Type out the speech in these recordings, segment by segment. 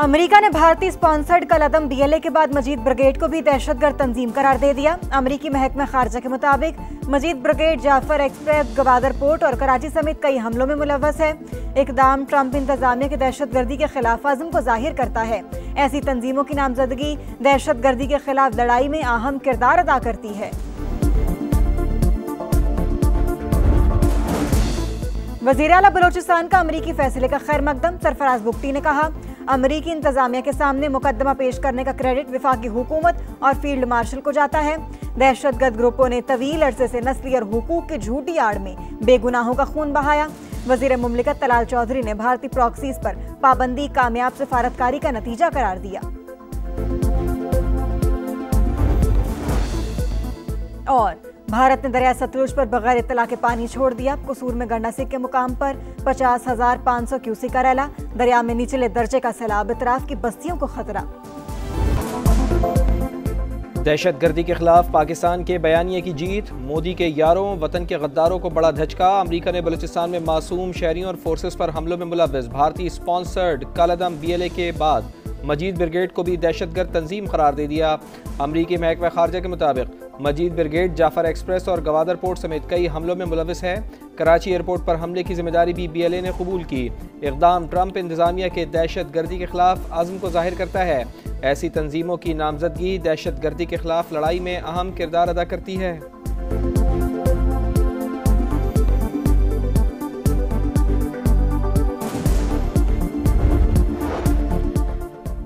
America ने भारतीय sponsored कलअदम BLA के बाद मजीद ब्रिगेड को भी दहशतगर्द तंजीम करार दे दिया। अमेरिकी महकमा खारजा के मुताबिक Majeed brigade Jaffar express, Gwadar port और कराची समेत कई हमलों में मुलव्वस है। इकदाम ट्रंप इंतजामिया के दहशतगर्दी के खिलाफ अज़्म को जाहिर करता है। ऐसी तंजीमों की नामजदगी दहशतगर्दी के खिलाफ लड़ाई में अहम किरदार अदा करती है। वज़ीर आला बलोचिस्तान का अमरीकी फैसले का खैर मकदम। सरफराज बुगटी ने कहा, अमरीकी इंतजामिया के सामने मुकदमा पेश करने का क्रेडिट वफाकी हुकूमत और फील्ड मार्शल को जाता है। दहशतगर्द ग्रुपों ने तवील अरसे से नस्ली और हुकूक की झूठी आड़ में बेगुनाहों का खून बहाया। वज़ीर मुमलिकत तलाल चौधरी ने भारतीय प्रॉक्सीज पर पाबंदी कामयाब सिफारतकारी का नतीजा करार दिया। और भारत ने दरिया सतलुज पर बगैर इत्तला के पानी छोड़ दिया। कसूर में गंडा सिक के मुकाम पर 50,500 क्यूसेक का रैला। दरिया में निचले दर्जे का सैलाब, इतराफ की बस्तियों को खतरा। दहशतगर्दी के खिलाफ पाकिस्तान के बयानिए की जीत। मोदी के यारों, वतन के गद्दारों को बड़ा धचका। अमेरिका ने बलूचिस्तान में मासूम शहरियों और फोर्सेस पर हमलों में मुलव्वस भारतीय स्पॉन्सर्ड कलअदम BLA के बाद मजीद ब्रिगेड को भी दहशतगर्द तंजीम करार दे दिया। अमरीकी महकमा खारजा के मुताबिक मजीद ब्रिगेड जाफर एक्सप्रेस और गवादर पोर्ट समेत कई हमलों में मुलव्वस है। कराची एयरपोर्ट पर हमले की जिम्मेदारी भी BLA ने कबूल की। इक़दाम ट्रंप इंतजामिया के दहशतगर्दी के खिलाफ अज़्म को जाहिर करता है। ऐसी तंजीमों की नामजदगी दहशतगर्दी के खिलाफ लड़ाई में अहम किरदार अदा करती है।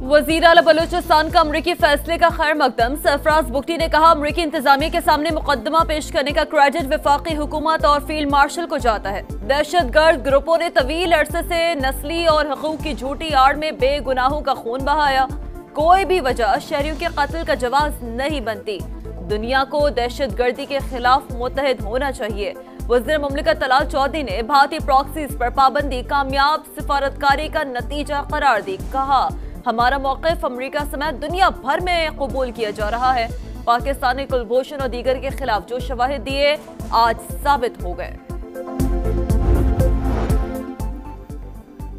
वज़ीर आला बलूचिस्तान का अमरीकी फैसले का खैर मकदम। सरफराज बुगटी ने कहा, अमरीकी इंतजामिया के सामने मुकदमा पेश करने का क्रेडिट वफाकी हुकूमत और फील्ड मार्शल को जाता है। दहशतगर्द ग्रुपों ने तवील अरसे से नस्ली और हकूक की झूठी आड़ में बेगुनाहों का खून बहाया। कोई भी वजह शहरियों के कत्ल का जवाब नहीं बनती। दुनिया को दहशतगर्दी के खिलाफ मुत्तहिद होना चाहिए। वज़ीर मुमलिकत तलाल चौधरी ने भारतीय प्रॉक्सीज पर पाबंदी कामयाब सिफारतकारी का नतीजा करार दी। कहा, हमारा मौक़िफ़ अमेरिका समेत दुनिया भर में कबूल किया जा रहा है। पाकिस्तान ने कुलभूषण और दीगर के खिलाफ जो शवाहिद दिए आज साबित हो गए।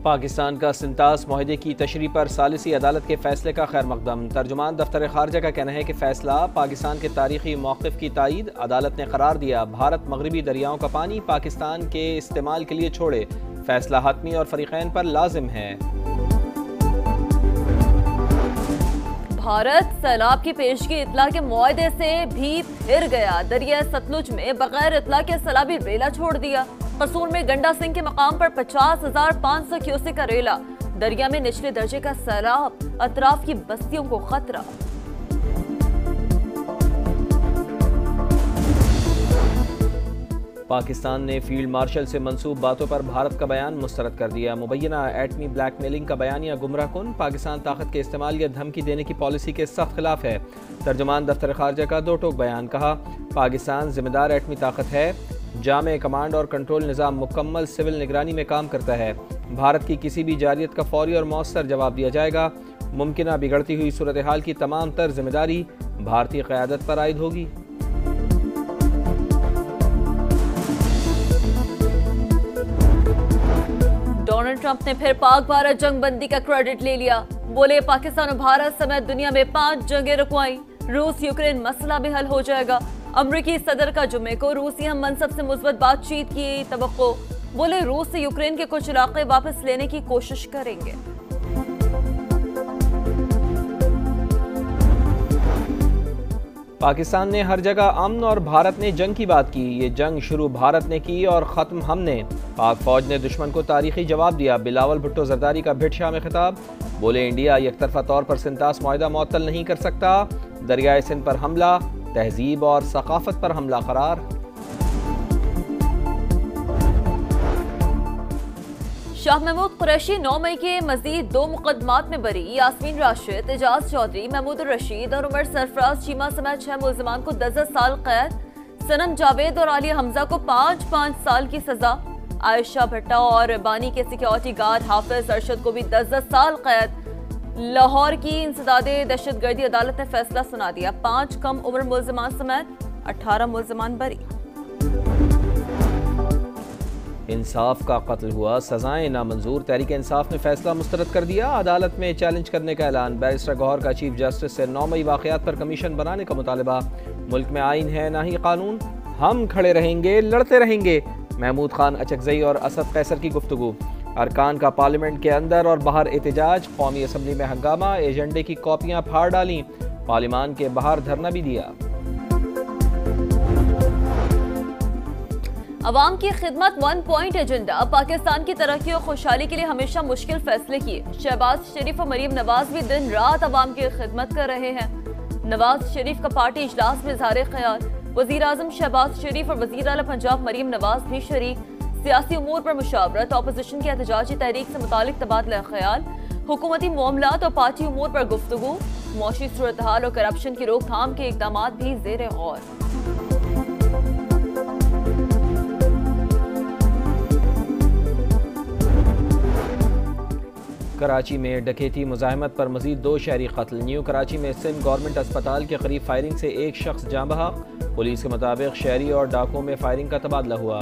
पाकिस्तान का सिंतास मुआहदे की तशरीह पर सालिसी अदालत के फैसले का खैर मकदम। तर्जुमान दफ्तर खारजा का कहना है कि फैसला पाकिस्तान के तारीखी मौक़िफ़ की तायीद। अदालत ने करार दिया, भारत मगरबी दरियाओं का पानी पाकिस्तान के इस्तेमाल के लिए छोड़े। फैसला हतमी और फरीक़ैन पर लाजिम है। भारत सैलाब की पेशगी इतला के मुआहदे से भी फिर गया। दरिया सतलुज में बगैर इतला के सैलाबी रेला छोड़ दिया। कसूर में गंडा सिंह के मकाम पर 50,500 क्यूसेक का रेला। दरिया में निचले दर्जे का सैलाब, अतराफ की बस्तियों को खतरा। पाकिस्तान ने फील्ड मार्शल से मंसूब बातों पर भारत का बयान मुस्तरद कर दिया। मुबैना एटमी ब्लैकमेलिंग का बयानिया गुमराह कुन, पाकिस्तान ताकत के इस्तेमाल या धमकी देने की पॉलिसी के सख्त खिलाफ है। तर्जुमान दफ्तर खारजा का दो टोक बयान। कहा, पाकिस्तान जिम्मेदार एटमी ताकत है। जामे कमांड और कंट्रोल निज़ाम मुकम्मल सिविल निगरानी में काम करता है। भारत की किसी भी जारियत का फौरी और मौसर जवाब दिया जाएगा। मुमकिन बिगड़ती हुई सूरत हाल की तमाम तर जिम्मेदारी भारतीय क़यादत पर आयद होगी। डोनाल्ड ट्रंप ने फिर पाक भारत जंग बंदी का क्रेडिट ले लिया। बोले, पाकिस्तान और भारत समेत दुनिया में 5 जंगें रुकवाई। रूस यूक्रेन मसला भी हल हो जाएगा। अमरीकी सदर का जुम्मे को रूसी हम मनसब से मुस्बत बातचीत की तवक्को। बोले, रूस से यूक्रेन के कुछ इलाके वापस लेने की कोशिश करेंगे। पाकिस्तान ने हर जगह अमन और भारत ने जंग की बात की। ये जंग शुरू भारत ने की और ख़त्म हमने। पाक फौज ने दुश्मन को तारीखी जवाब दिया। बिलावल भुट्टो जरदारी का भिट शाह में खिताब। बोले, इंडिया एकतरफा तौर पर सिंतास मुआहदा मुअत्तल नहीं कर सकता। दरियाए सिंध पर हमला तहजीब और सकाफत पर हमला करार। शाह महमूद कुरैशी 9 मई के मजीद 2 मुकदमात में बरी। यास्मीन राशिद, एजाज चौधरी, महमूद रशीद और उमर सरफराज चीमा समेत 6 मुल्जिमान को 10 साल कैद। सनम जावेद और आलिया हमजा को 5-5 साल की सजा। आयशा भट्टा और बानी के सिक्योरिटी गार्ड हाफिज अरशद को भी 10 साल कैद। लाहौर की इंसदादे दहशतगर्दी अदालत ने फैसला सुना दिया। 5 कम उम्र मुल्जिमान समेत 18 मुल्जिमान बरी। इंसाफ का कत्ल हुआ, सजाएं नामंजूर। तहरीक इंसाफ ने फैसला मुस्तरद कर दिया। अदालत में चैलेंज करने का ऐलान। बैरिस्टर गौहर का चीफ जस्टिस से 9 मई वाक़यात पर कमीशन बनाने का मुतालबा। मुल्क में आइन है ना ही कानून, हम खड़े रहेंगे, लड़ते रहेंगे। महमूद खान अचकजई और असद कैसर की गुफ्तगू। अरकान का पार्लियामेंट के अंदर और बाहर एहतजाज। कौमी असम्बली में हंगामा, एजेंडे की कॉपियां फाड़ डाली। पार्लियामान के बाहर धरना भी दिया। अवाम की खिदमत 1 पॉइंट एजेंडा। पाकिस्तान की तरक्की और खुशहाली के लिए हमेशा मुश्किल फैसले किए। शहबाज शरीफ और मरीम नवाज भी दिन रात अवाम की खिदमत कर रहे हैं। नवाज शरीफ का पार्टी इजलास में इज़हार ख्याल। वज़ीर आज़म शहबाज शरीफ और वज़ीर आला पंजाब मरीम नवाज भी शरीक। सियासी उमूर पर मुशावरत। अपोजिशन की एहतजाजी तहरीक से मुतालिक तबादला ख्याल। हुकूमती मामलात और पार्टी उमूर पर गुफ्तगू। मौशी सूरत हाल और करप्शन की रोकथाम के इक़दामात भी ज़ेर गौर। कराची में डकैती मुज़ाहमत पर मजीद 2 शहरी कत्ल। न्यू कराची में सिंध गवर्नमेंट अस्पताल के करीब फायरिंग से एक शख्स जाँ बहक। पुलिस के मुताबिक शहरी और डाकुओं में फायरिंग का तबादला हुआ।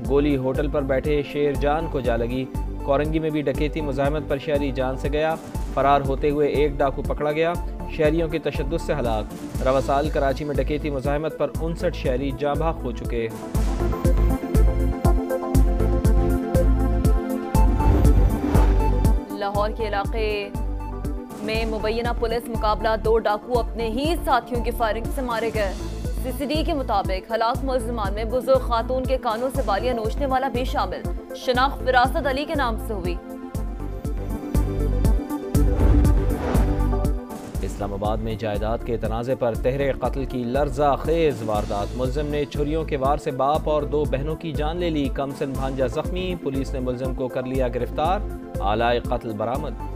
गोली होटल पर बैठे शेर जान को जा लगी। कोरंगी में भी डकैती मुज़ाहमत पर शहरी जान से गया। फरार होते हुए एक डाकू पकड़ा गया। शहरियों के तशद्दुद से हलाक। रवा साल कराची में डकैती मुज़ाहमत पर 59 शहरी जाँ बहक हो चुके। लाहौर के इलाके में मुबैना पुलिस मुकाबला। 2 डाकू अपने ही साथियों की फायरिंग से मारे गए। सीसीडी के मुताबिक हलाक मुल्ज़िमान में बुजुर्ग खातून के कानों से बालियां नोचने वाला भी शामिल। शनाख्त विरासत अली के नाम से हुई। इस्लामाबाद में जायदाद के तनाज़े पर तहरे कत्ल की लर्जा खेज वारदात। मुल्ज़िम ने छुरियों के वार से बाप और 2 बहनों की जान ले ली। कमसिन भांजा जख्मी। पुलिस ने मुल्ज़िम को कर लिया गिरफ्तार। आलाए कत्ल बरामद।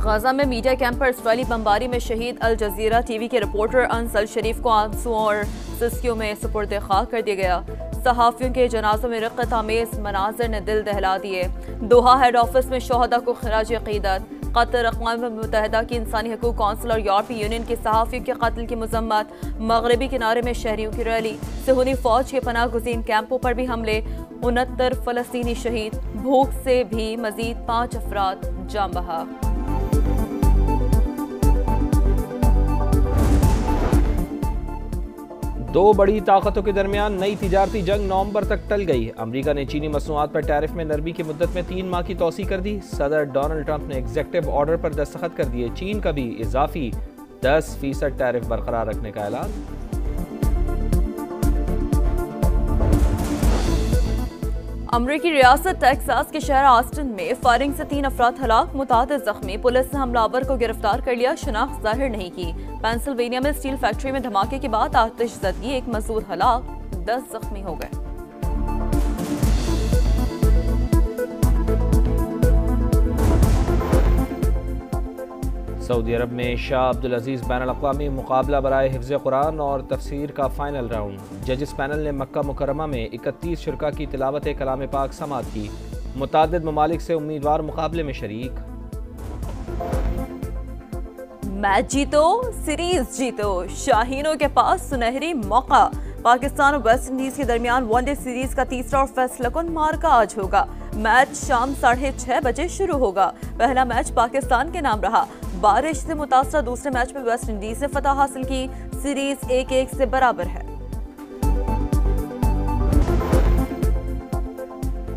गाजा में मीडिया कैंप पर इसराइली बमबारी में शहीद अल जजीरा टीवी के रिपोर्टर अंसल शरीफ को आंसू और सिस्कियों में सुपुर्द खाक कर दिया गया। सहाफ़ियों के जनाजों में रक़्क़त आमेज़ मनाज़र ने दिल दहला दिए। दोहा हेड ऑफिस में शोहदा को खिराज अक़ीदत। कतर अक़वाम मुत्तहिदा की इंसानी हकूक़ कौंसिल और यूरोपीय यूनियन के सहाफ़ियों के कत्ल की मज़म्मत। मगरबी किनारे में शहरियों की रैली। सहूनी फ़ौज के पनाह गुज़ीन कैंपों पर भी हमले। 69 फ़लस्तीनी शहीद। भूख से भी मज़ीद 5 अफराद जाँ बहक। दो बड़ी ताकतों के दरमियान नई तिजारती जंग नवंबर तक टल गई। अमेरिका ने चीनी मसनूआत पर टैरिफ में नरमी की मुद्दत में 3 माह की तौसी कर दी। सदर डोनाल्ड ट्रंप ने एग्जेक्टिव ऑर्डर पर दस्तखत कर दिए। चीन का भी इजाफी 10% टैरिफ बरकरार रखने का ऐलान। अमरीकी रियासत टेक्सास के शहर ऑस्टिन में फायरिंग से 3 अफराद हलाक, मुतादिद जख्मी। पुलिस ने हमलावर को गिरफ्तार कर लिया, शनाख्त जाहिर नहीं की। पेंसिल्वेनिया में स्टील फैक्ट्री में धमाके के बाद आतिशज़दगी, 1 मजदूर हलाक, 10 जख्मी हो गए। सऊदी अरब में शाह अब्दुल अजीज़ बैनुल अक़वामी मुकाबला बराए हिफ्ज़ कुरान और तफसीर का फ़ाइनल राउंड। जजिस पैनल ने मक्का मुकर्रमा में 31 शुरका की तिलावत कलाम पाक समात की। मुतादिद ममालिक से उम्मीदवार मुकाबले में शरीक। मैच जीतो, सीरीज जीतो, शाहीनों के पास सुनहरी मौका। पाकिस्तान और वेस्ट इंडीज के दरमियान वनडे सीरीज का तीसरा और फैसलाकुन मार्का आज होगा। मैच शाम 6:30 बजे शुरू होगा। पहला मैच पाकिस्तान के नाम रहा। बारिश से मुतासर दूसरे मैच में वेस्ट इंडीज ने फतह हासिल की। सीरीज 1-1 से बराबर है।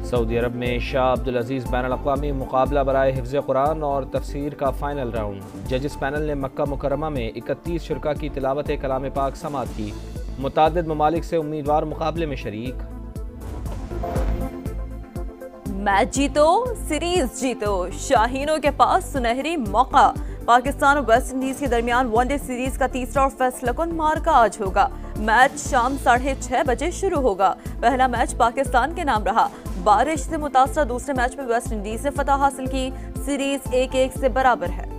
सऊदी अरब में शाह अब्दुल अजीज़ बैनुल अक़वामी मुकाबला बराए हिफ्ज़ कुरान और तफसीर का फ़ाइनल राउंड। जजिस पैनल ने मक्का मुकर्रमा में 31 शुरका की तिलावत कलाम पाक समात की। मुतादिद ममालिक से उम्मीदवार मुकाबले में शरीक। मैच जीतो, सीरीज जीतो, शाहीनों के पास सुनहरी मौका। पाकिस्तान और वेस्ट इंडीज के दरमियान वनडे सीरीज का तीसरा और फैसलाकुन मार्का आज होगा। मैच शाम 6:30 बजे शुरू होगा। पहला मैच पाकिस्तान के नाम रहा। बारिश से मुतासर दूसरे मैच में वेस्ट इंडीज ने फतह हासिल की। सीरीज 1-1 से बराबर है।